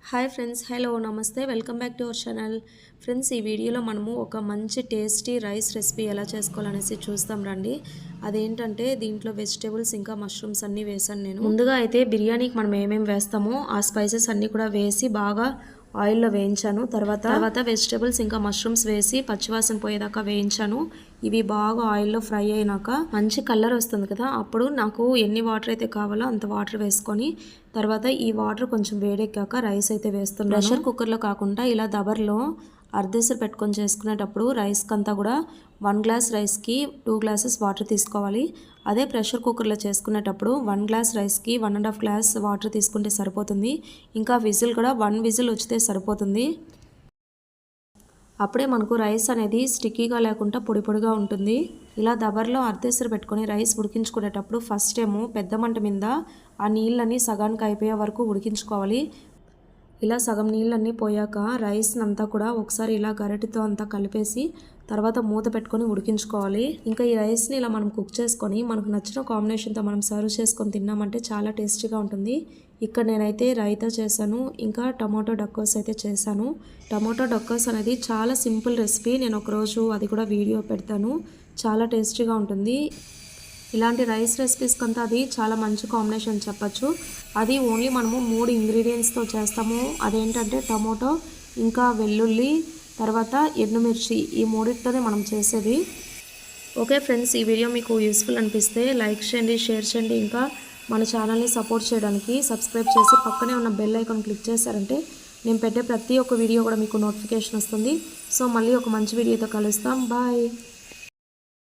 Hi friends, hello నమస్తే, welcome back to our channel. Friends, ఈ వీడియోలో మనము ఒక మంచి టేస్టీ రైస్ రెసిపీ ఎలా చేసుకోవాలనేసి చూస్తాం రండి. అదేంటంటే దీంట్లో వెజిటేబుల్స్ ఇంకా మష్రూమ్స్ అన్నీ వేసాను నేను. ముందుగా అయితే బిర్యానీకి మనం ఏమేమి వేస్తామో ఆ స్పైసెస్ అన్నీ కూడా వేసి బాగా ఆయిల్లో వేయించాను. తర్వాత వెజిటేబుల్స్ ఇంకా మష్రూమ్స్ వేసి పచ్చివాసన పోయేదాకా వేయించాను. ఇవి బాగా ఆయిల్లో ఫ్రై అయినాక మంచి కలర్ వస్తుంది కదా, అప్పుడు నాకు ఎన్ని వాటర్ అయితే కావాలో అంత వాటర్ వేసుకొని తర్వాత ఈ వాటర్ కొంచెం వేడెక్కాక రైస్ అయితే వేస్తున్నాను. ప్రెషర్ కుక్కర్లో కాకుండా ఇలా దబర్లో అర్ధేసరి పెట్టుకొని చేసుకునేటప్పుడు రైస్కి అంతా కూడా 1 గ్లాస్ రైస్కి 2 గ్లాసెస్ వాటర్ తీసుకోవాలి. అదే ప్రెషర్ కుక్కర్లో చేసుకునేటప్పుడు 1 గ్లాస్ రైస్కి 1.5 గ్లాస్ వాటర్ తీసుకుంటే సరిపోతుంది. ఇంకా విజిల్ కూడా 1 విజిల్ వచ్చితే సరిపోతుంది. అప్పుడే మనకు రైస్ అనేది స్టిక్కీగా లేకుండా పొడి పొడిగా ఉంటుంది. ఇలా దబర్లో అర్ధేసరి పెట్టుకొని రైస్ ఉడికించుకునేటప్పుడు ఫస్ట్ ఏమో పెద్ద మంట మీద ఆ నీళ్ళని సగానికి అయిపోయే వరకు ఉడికించుకోవాలి. ఇలా సగం నీళ్ళన్నీ పోయాక రైస్ని అంతా కూడా ఒకసారి ఇలా గరిటెతో అంతా కలిపేసి తర్వాత మూత పెట్టుకొని ఉడికించుకోవాలి. ఇంకా ఈ రైస్ని ఇలా మనం కుక్ చేసుకొని మనకు నచ్చిన కాంబినేషన్తో మనం సర్వ్ చేసుకొని తిన్నామంటే చాలా టేస్టీగా ఉంటుంది. ఇక్కడ నేనైతే రైతా చేశాను, ఇంకా టమాటో డక్కోస్ అయితే చేశాను. టమాటో డక్కోస్ అనేది చాలా సింపుల్ రెసిపీ. నేను ఒకరోజు అది కూడా వీడియో పెడతాను. చాలా టేస్టీగా ఉంటుంది. ఇలాంటి రైస్ రెసిపీస్కి అంతా అది చాలా మంచి కాంబినేషన్ చెప్పచ్చు. అది ఓన్లీ మనము 3 ఇంగ్రీడియంట్స్తో చేస్తాము. అదేంటంటే టమాటో, ఇంకా వెల్లుల్లి, తర్వాత ఎండుమిర్చి, ఈ 3తోనే మనం చేసేది. ఓకే ఫ్రెండ్స్, ఈ వీడియో మీకు యూస్ఫుల్ అనిపిస్తే లైక్ చేయండి, షేర్ చేయండి. ఇంకా మన ఛానల్ని సపోర్ట్ చేయడానికి సబ్స్క్రైబ్ చేసి పక్కనే ఉన్న బెల్ ఐకాన్ క్లిక్ చేశారంటే నేను పెట్టే ప్రతి ఒక్క వీడియో కూడా మీకు నోటిఫికేషన్ వస్తుంది. సో మళ్ళీ ఒక మంచి వీడియోతో కలుస్తాం. బాయ్.